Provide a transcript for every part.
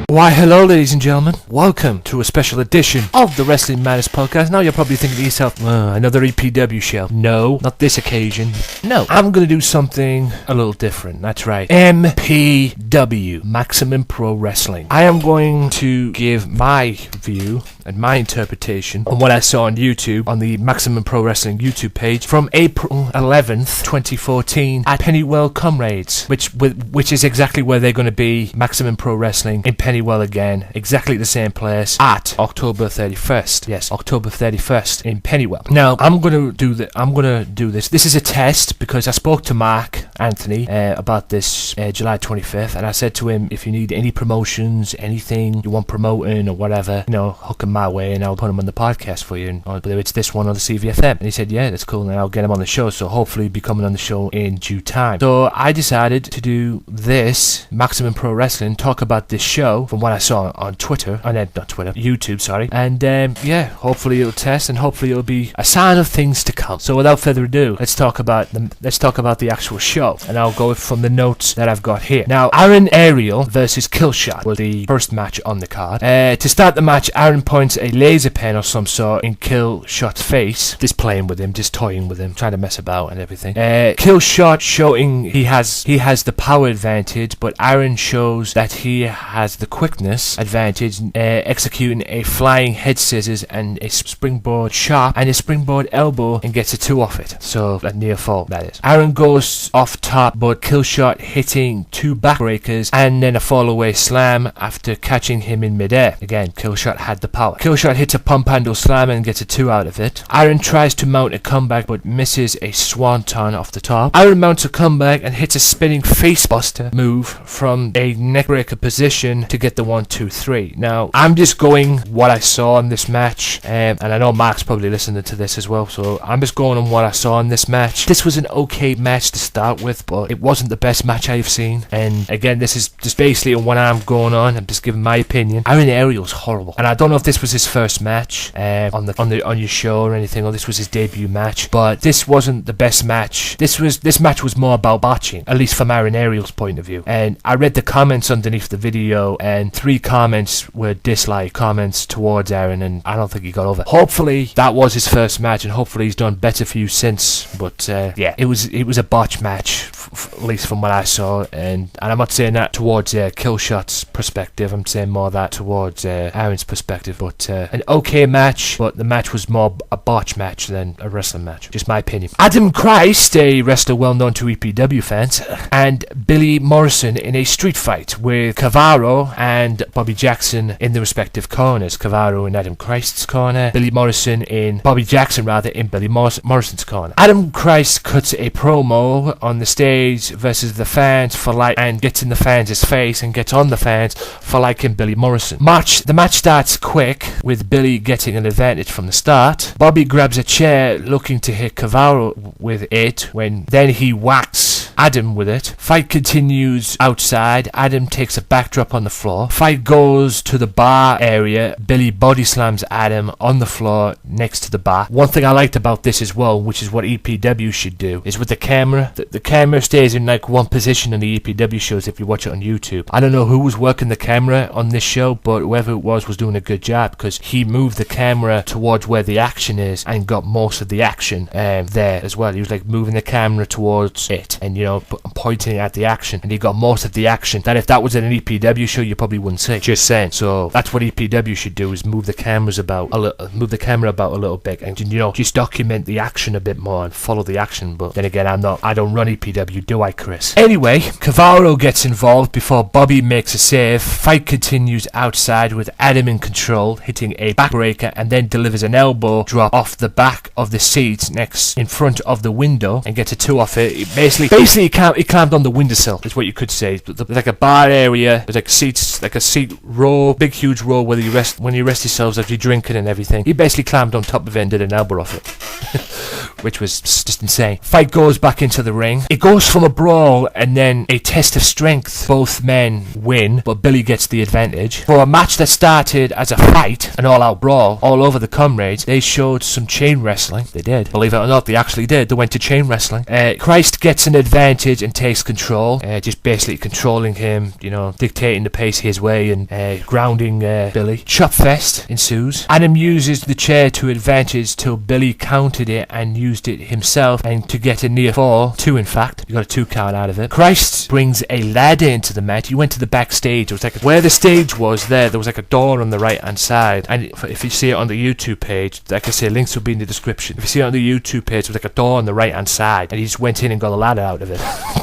Why, hello, ladies and gentlemen. Welcome to a special edition of the Wrestling Madness podcast. Now you're probably thinking to yourself, another EPW show. No, not this occasion. No, I'm going to do something a little different. That's right. MPW, Maximum Pro Wrestling. I am going to give my view and my interpretation on what I saw on YouTube, on the Maximum Pro Wrestling YouTube page, from April 11th, 2014, at Pennywell Comrades, which is exactly where they're going to be, Maximum Pro Wrestling in Pennywell again, exactly the same place, at October 31st. Yes, October 31st in Pennywell. Now, I'm going to do this. This is a test because I spoke to Mark Anthony about this July 25th, and I said to him, if you need any promotions, anything you want promoting or whatever, hook him my way and I'll put him on the podcast for you, and whether it's this one or the CVFM. And he said, yeah, that's cool, and I'll get him on the show, so hopefully he'll be coming on the show in due time. So I decided to do this Maximum Pro Wrestling, talk about this show from what I saw on Twitter, YouTube, sorry, and hopefully it'll test, and hopefully it'll be a sign of things to come. So without further ado, let's talk about the actual show, and I'll go from the notes that I've got here. Now, Arial versus Killshot was the first match on the card. To start the match, Aaron points a laser pen or some sort in Killshot's face, just playing with him, just toying with him, trying to mess about and everything. Killshot showing he has the power advantage, but Aaron shows that he has the quickness advantage, executing a flying head scissors and a springboard chop and a springboard elbow, and gets a 2 off it. So a near fall, that is. Aaron goes off top, but Killshot hitting 2 backbreakers and then a fall away slam after catching him in midair. Again, Killshot had the power. Killshot hits a pump handle slam and gets a 2 out of it. Aaron tries to mount a comeback but misses a swanton off the top. Aaron mounts a comeback and hits a spinning facebuster move from a neckbreaker position to get the 1, 2, 3. Now, I'm just going what I saw in this match, and I know Mark's probably listening to this as well, so I'm just going on what I saw in this match. This was an okay match to start with, but it wasn't the best match I've seen, and again, this is just basically what I'm going on. I'm just giving my opinion. Arial's horrible, and I don't know if this was his first match on your show or anything, or this was his debut match, but this wasn't the best match. This match was more about botching, at least from Arial's point of view. And I read the comments underneath the video, and 3 comments were dislike comments towards Aaron, and I don't think he got over it. Hopefully that was his first match, and hopefully he's done better for you since. But it was a botch match, at least from what I saw, and I'm not saying that towards Killshot's perspective. I'm saying more that towards Aaron's perspective. But an okay match, but the match was more a botch match than a wrestling match. Just my opinion. Adam Christ, a wrestler well known to EPW fans, and Billy Morrison in a street fight with Kavaro and Bobby Jackson in the respective corners. Kavaro in Adam Christ's corner, Billy Morrison in Billy Morrison's corner. Adam Christ cuts a promo on the stage versus the fans and gets in the fans' face and gets on the fans for liking Billy Morrison. The match starts quick with Billy getting an advantage from the start. Bobby grabs a chair looking to hit Kavaro with it, when then he whacks Adam with it. Fight continues outside. Adam takes a backdrop on the floor. Fight goes to the bar area. Billy body slams Adam on the floor next to the bar. One thing I liked about this as well, which is what EPW should do, is with the camera. The camera stays in like one position in the EPW shows if you watch it on YouTube. I don't know who was working the camera on this show, but whoever it was doing a good job, because he moved the camera towards where the action is and got most of the action there as well. He was like moving the camera towards it and pointing at the action, and he got most of the action that if that was in an EPW show you probably wouldn't see. Just saying. So that's what EPW should do, is move the camera about a little bit, and just document the action a bit more and follow the action. But then again, I don't run EPW, do I, Chris? Anyway, Kavaro gets involved before Bobby makes a save. Fight continues outside with Adam in control, hitting a backbreaker and then delivers an elbow drop off the back of the seat next in front of the window and gets a 2 off it. Basically he climbed on the windowsill, is what you could say. There's like a bar area, there's like seats, like a seat row, big huge row when you rest yourselves after you're drinking and everything. He basically climbed on top of it and did an elbow off it. Which was just insane. Fight goes back into the ring. It goes from a brawl and then a test of strength. Both men win, but Billy gets the advantage. For a match that started as a fight, an all-out brawl, all over the Comrades, they showed some chain wrestling. They did. Believe it or not, they actually did. They went to chain wrestling. Christ gets an advantage advantage and takes control, just basically controlling him, dictating the pace his way and grounding Billy. Chop fest ensues. Adam uses the chair to advantage till Billy countered it and used it himself, and to get a near fall, 2 in fact. You got a 2 count out of it. Christ brings a ladder into the match. He went to the backstage. It was like where the stage was there was like a door on the right hand side, and if you see it on the YouTube page, like I say, links will be in the description. If you see it on the YouTube page, there was like a door on the right hand side, and he just went in and got a ladder out of it.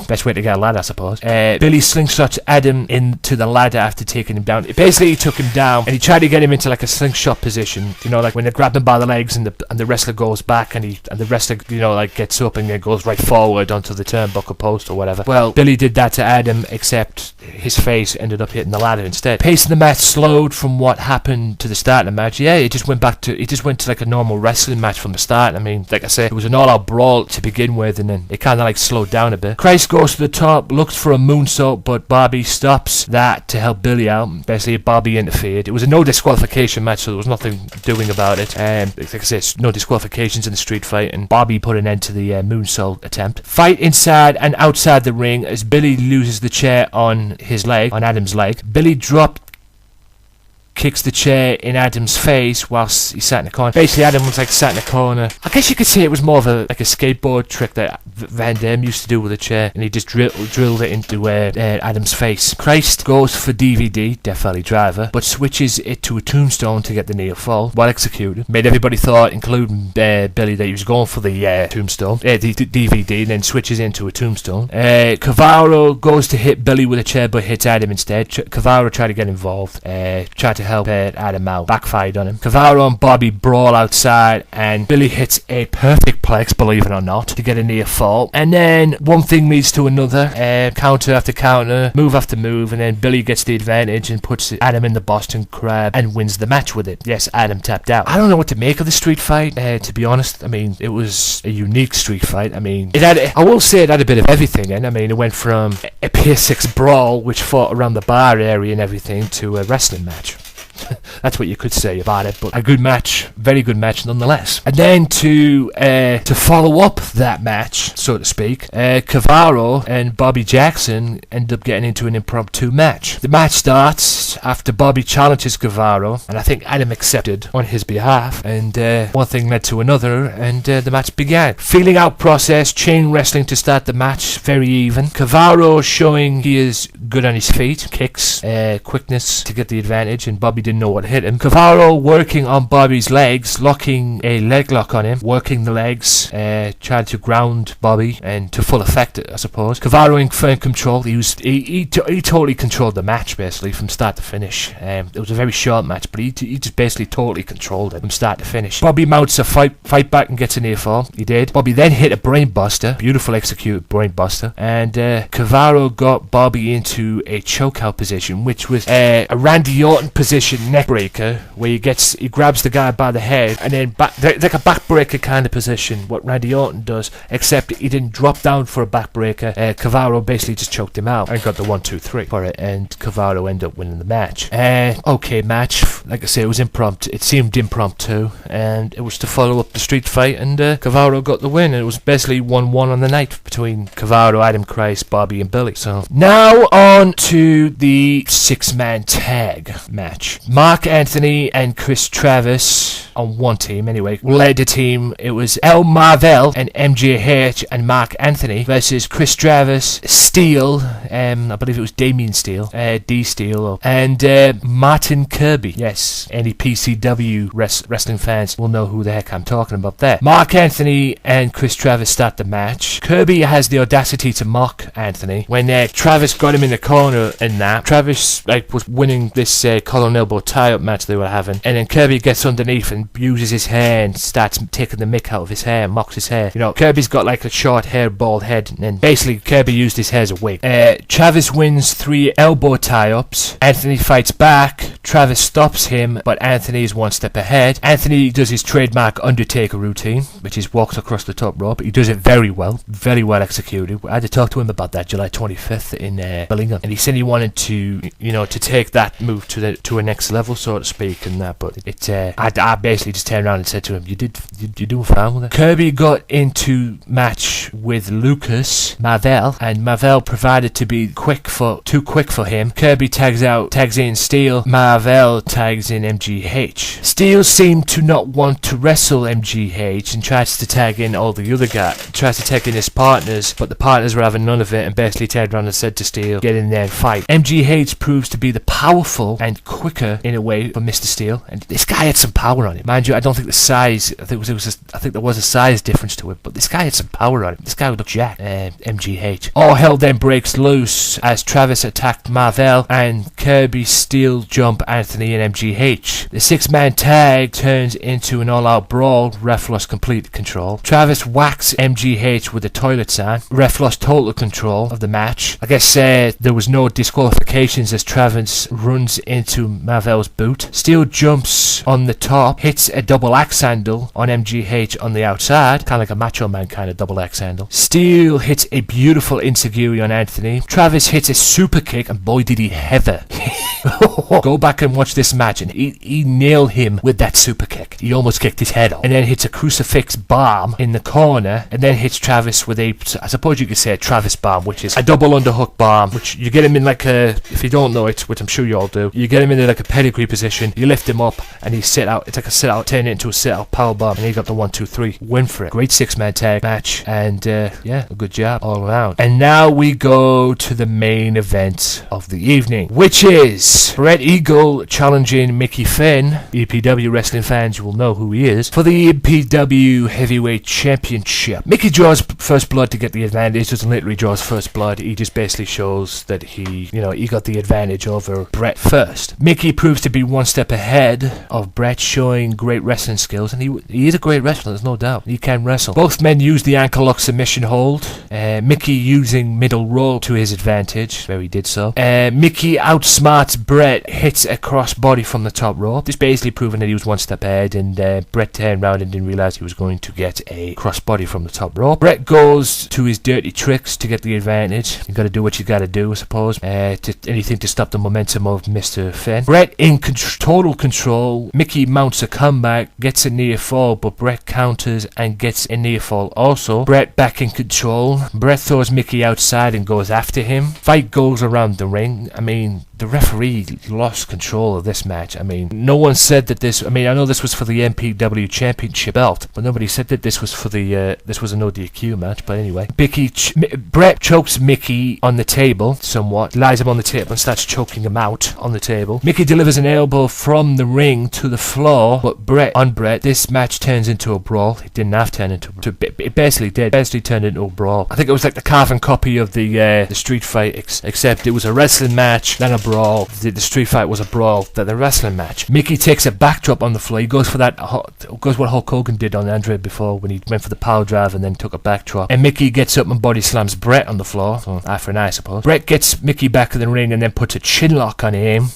Best way to get a ladder, I suppose. Billy slingshots Adam into the ladder after taking him down. Basically, he took him down and he tried to get him into like a slingshot position. Like when they grab him by the legs and the wrestler goes back and the wrestler gets up and then goes right forward onto the turnbuckle post or whatever. Well, Billy did that to Adam, except his face ended up hitting the ladder instead. Pace of the match slowed from what happened to the start of the match. Yeah, it just went to like a normal wrestling match from the start. I mean, like I say, it was an all-out brawl to begin with, and then it kind of like slowed down a bit. Christ goes to the top, looks for a moonsault, but Bobby stops that to help Billy out. Basically, Bobby interfered. It was a no disqualification match, so there was nothing doing about it. Like I say, no disqualifications in the street fight, and Bobby put an end to the moonsault attempt. Fight inside and outside the ring as Billy loses the chair on Adam's leg. Billy kicks the chair in Adam's face whilst he sat in the corner. Basically, Adam was sat in the corner. I guess you could say it was more of a skateboard trick that Van Damme used to do with a chair, and he just drilled it into Adam's face. Christ goes for DVD, Death Valley Driver, but switches it to a tombstone to get the near fall. Well executed. Made everybody thought, including Billy, that he was going for the tombstone, the DVD, and then switches into a tombstone. Kavaro goes to hit Billy with a chair, but hits Adam instead. Kavaro tried to get involved, tried to help Adam out, backfired on him. Kavaro and Bobby brawl outside, and Billy hits a perfect plex, believe it or not, to get a near fall. And then one thing leads to another, counter after counter, move after move, and then Billy gets the advantage and puts Adam in the Boston Crab and wins the match with it. Yes, Adam tapped out. I don't know what to make of the street fight, to be honest. I mean, it was a unique street fight. I mean, I will say it had a bit of everything, and I mean, it went from a Pier 6 brawl, which fought around the bar area and everything, to a wrestling match. That's what you could say about it, but a good match, very good match nonetheless. And then to follow up that match, so to speak, Kavaro and Bobby Jackson end up getting into an impromptu match. The match starts after Bobby challenges Kavaro, and I think Adam accepted on his behalf, and one thing led to another, and the match began. Feeling out process, chain wrestling to start the match, very even. Kavaro showing he is good on his feet, kicks, quickness to get the advantage, and Bobby didn't know what hit him. Kavaro working on Bobby's legs, locking a leg lock on him, working the legs, trying to ground Bobby, and to full effect, I suppose. Kavaro in firm control. He totally controlled the match, basically, from start to finish. It was a very short match, but he just basically totally controlled it from start to finish. Bobby mounts a fight back and gets a near fall. He did. Bobby then hit a brain buster, beautiful executed brain buster, and Kavaro got Bobby into a chokeout position, which was a Randy Orton position neck breaker, where he grabs the guy by the head and then like a backbreaker kind of position, what Randy Orton does, except he didn't drop down for a backbreaker. Kavaro basically just choked him out and got the 1-2-3 for it, and Kavaro ended up winning the match. Okay match, like I say, it was impromptu. It seemed impromptu, and it was to follow up the street fight, and Kavaro got the win, and it was basically 1-1 on the night between Kavaro, Adam Christ, Bobby and Billy. So now on to the 6-man tag match. Mark Anthony and Chris Travis, on one team anyway, led the team. It was El Marvel and MJH and Mark Anthony versus Chris Travis, Steele, I believe it was Damien Steele, D Steele, and Martin Kirby. Yes, any PCW wrestling fans will know who the heck I'm talking about there. Mark Anthony and Chris Travis start the match. Kirby has the audacity to mock Anthony when Travis got him in the corner, and that Travis was winning this collar and elbow tie-up match they were having, and then Kirby gets underneath and uses his hair and starts taking the mick out of his hair, mocks his hair. Kirby's got a short hair, bald head, and basically Kirby used his hair as a wig. Travis wins 3 elbow tie-ups. Anthony fights back. Travis stops him, but Anthony is one step ahead. Anthony does his trademark Undertaker routine, which is walks across the top rope. He does it very well executed. I had to talk to him about that July 25th in Bellingham, and he said he wanted to take that move to a next level. so to speak, and that. But I basically just turned around and said to him, "You doing fine with it." Kirby got into match with Lucas Marvel, and Marvel provided to be too quick for him. Kirby tags in Steel. Marvel tags in MGH. Steel seemed to not want to wrestle MGH and tries to tag in all the other guys. Tries to tag in his partners, but the partners were having none of it and basically turned around and said to Steel, "Get in there and fight." MGH proves to be the powerful and quicker in a way for Mr. Steel, and this guy had some power on him. Mind you, I don't think the size. I think there was a size difference to it, but this guy had some power on him. This guy would look jacked. MGH. All hell then breaks loose as Travis attacked Marvel and Kirby Steel jump Anthony and MGH. The 6-man tag turns into an all-out brawl. Ref lost complete control. Travis whacks MGH with a toilet sign. Ref lost total control of the match. I guess there was no disqualifications as Travis runs into Marvel's boot. Steel jumps on the top, hits a double axe handle on MGH on the outside, kind of like a Macho Man kind of double axe handle. Steel hits a beautiful enziguri on Anthony. Travis hits a super kick, and boy did he heather. Go back and watch this match, and he nailed him with that super kick. He almost kicked his head off, and then hits a crucifix bomb in the corner, and then hits Travis with I suppose you could say a Travis bomb, which is a double underhook bomb, which you get him in like a, if you don't know it, which I'm sure you all do, you get him in like a pedigree position, you lift him up, and he sit out. It's like a sit out, turn it into a sit out power bomb, and he got the 1, 2, 3 win for it. Great 6-man tag match, and yeah, a good job all around. And now we go to the main event of the evening, which is Bret Eagle challenging Micky Finn. EPW wrestling fans, you will know who he is, for the EPW Heavyweight Championship. Micky draws first blood to get the advantage. Doesn't literally draws first blood. He just basically shows that he got the advantage over Bret first. Micky proves to be one step ahead of Bret, showing great wrestling skills, and he is a great wrestler, there's no doubt. He can wrestle. Both men use the ankle lock submission hold. Micky using middle roll to his advantage, where he did so. Micky outsmarts Bret, hits a crossbody from the top rope. This basically proving that he was one step ahead, and Bret turned around and didn't realize he was going to get a crossbody from the top rope. Bret goes to his dirty tricks to get the advantage. You gotta do what you gotta do, I suppose. Anything to stop the momentum of Mr. Finn. Bret in total control. Micky mounts a comeback, gets a near fall, but Bret counters and gets a near fall also. Bret back in control. Bret throws Micky outside and goes after him. Fight goes around the ring. I mean, the referee lost control of this match. I mean, no one said that this. I mean, I know this was for the MPW Championship belt, but nobody said that this was for the. This was a no DQ match. But anyway, Bret chokes Micky on the table somewhat, lies him on the table and starts choking him out on the table. Micky delivers an elbow from the ring to the floor, but Bret, this match turns into a brawl. It didn't have to turn into. It basically did. It basically turned into a brawl. I think it was like the carbon copy of the street fight, except it was a wrestling match, then a brawl. The street fight was a brawl, then the wrestling match. Micky takes a backdrop on the floor. He goes for that. Goes what Hulk Hogan did on Andre before when he went for the power drive and then took a backdrop. And Micky gets up and body slams Bret on the floor. So eye for an eye, I suppose. Bret gets Micky back in the ring and then puts a chin lock on him.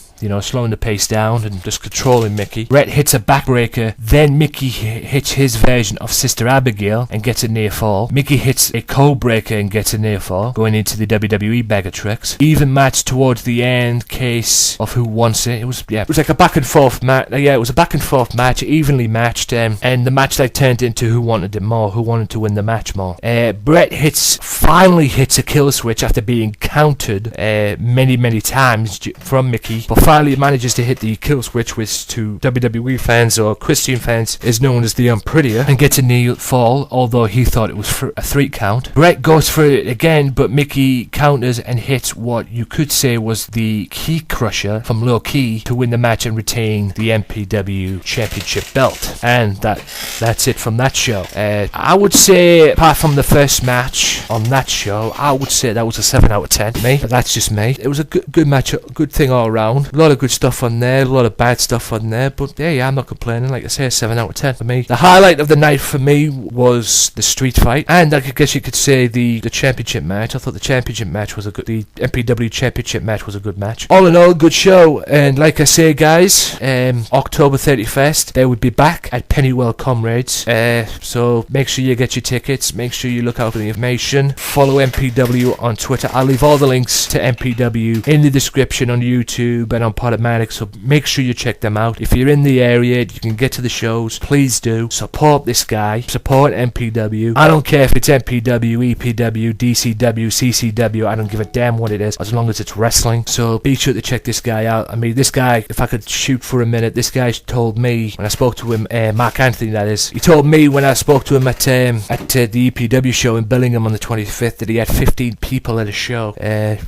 Slowing the pace down and just controlling Micky. Bret hits a backbreaker, then Micky hits his version of Sister Abigail and gets a near fall. Micky hits a code breaker and gets a near fall, going into the WWE bag of tricks. Even match towards the end, case of who wants it. It was like a back and forth match. Yeah, it was a back and forth match, evenly matched, and the match turned into who wanted it more, who wanted to win the match more. Bret finally hits a kill switch after being countered many times from Micky, but finally manages to hit the kill switch, which to WWE fans or Christian fans is known as the Unprettier, and gets a knee fall, although he thought it was for a 3 count. Bret goes for it again, but Micky counters and hits what you could say was the Key Crusher from Low Key to win the match and retain the MPW Championship belt. And that's it from that show. I would say, apart from the first match on that show, I would say that was a 7 out of 10 to me, but that's just me. It was a good match, a good thing all around. A lot of good stuff on there, a lot of bad stuff on there, but yeah, I'm not complaining. Like I say, a 7 out of 10 for me. The highlight of the night for me was the street fight, and I guess you could say the championship match. I thought the championship match was the MPW championship match was a good match. All in all, good show, and like I say, guys, October 31st, they would be back at Pennywell Comrades, so make sure you get your tickets, make sure you look out for the information, follow MPW on Twitter. I'll leave all the links to MPW in the description on YouTube and on on Podomatic, so make sure you check them out. If you're in the area, you can get to the shows, please do. Support this guy. Support MPW. I don't care if it's MPW, EPW, DCW, CCW. I don't give a damn what it is, as long as it's wrestling. So be sure to check this guy out. I mean, this guy, if I could shoot for a minute, this guy told me when I spoke to him, Mark Anthony that is, he told me when I spoke to him at the EPW show in Billingham on the 25th that he had 15 people at a show,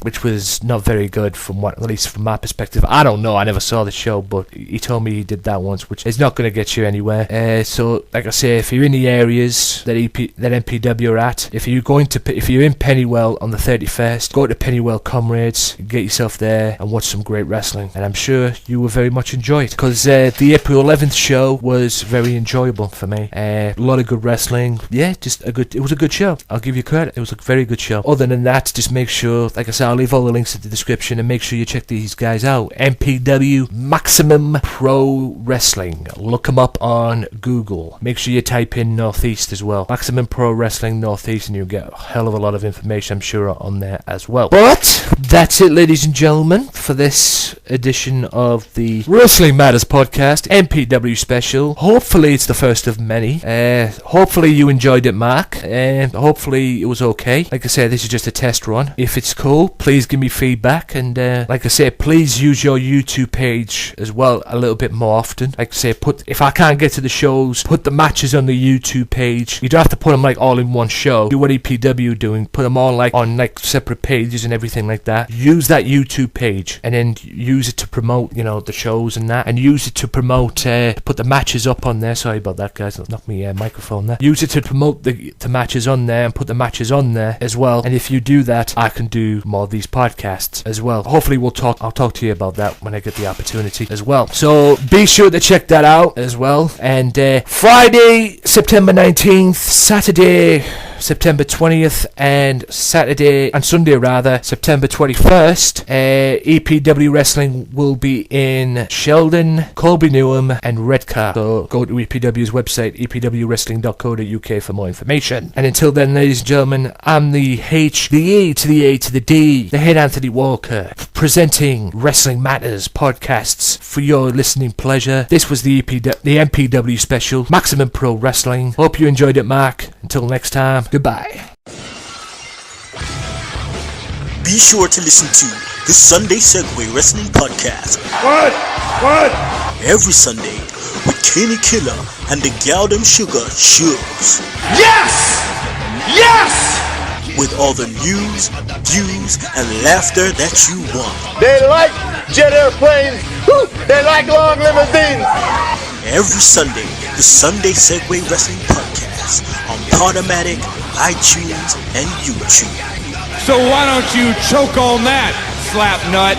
which was not very good at least from my perspective. I don't know, I never saw the show, but he told me he did that once, which is not going to get you anywhere. So like I say, if you're in the areas that MPW are at, if you're in Pennywell on the 31st, go to Pennywell Comrades, get yourself there and watch some great wrestling, and I'm sure you will very much enjoy it, because the April 11th show was very enjoyable for me. A lot of good wrestling. Yeah, it was a good show. I'll give you credit. It was a very good show. Other than that, just make sure, like I said, I'll leave all the links in the description, and make sure you check these guys out. MPW, Maximum Pro Wrestling. Look them up on Google. Make sure you type in Northeast as well. Maximum Pro Wrestling Northeast, and you'll get a hell of a lot of information, I'm sure, on there as well. But that's it, ladies and gentlemen, for this edition of the Wrestling Matters podcast, MPW special. Hopefully it's the first of many. Hopefully you enjoyed it, Mark, and hopefully it was okay. Like I said, this is just a test run. If it's cool, please give me feedback, and like I said, please use your YouTube page as well a little bit more often. Like I say, if I can't get to the shows, put the matches on the YouTube page. You don't have to put them like all in one show. Do what EPW doing, put them all like on like separate pages and everything like that. Use that YouTube page, and then use it to promote, the shows and that, and use it to promote, put the matches up on there. Sorry about that, guys, knock me microphone there. Use it to promote the matches on there, and put the matches on there as well. And if you do that, I can do more of these podcasts as well. Hopefully I'll talk to you about that when I get the opportunity as well. So be sure to check that out as well. And Friday, September 19th, Saturday, September 20th, and Sunday, September 21st, EPW Wrestling will be in Sheldon, Colby Newham, and Redcar. So go to EPW's website, epwwrestling.co.uk, for more information. And until then, ladies and gentlemen, I'm the H, the E to the A to the D, the head Anthony Walker, presenting Wrestling Matters podcasts for your listening pleasure. This was the MPW special, Maximum Pro Wrestling. Hope you enjoyed it, Mark. Until next time, goodbye. Be sure to listen to the Sunday Segway Wrestling Podcast. What? Every Sunday with Kenny Killer and the Galdem Sugar Shubs. Yes! With all the news, views, and laughter that you want. They like jet airplanes. They like long limousines. Every Sunday, the Sunday Segway Wrestling Podcast on Podomatic, iTunes, and YouTube. So why don't you choke on that, slap nut?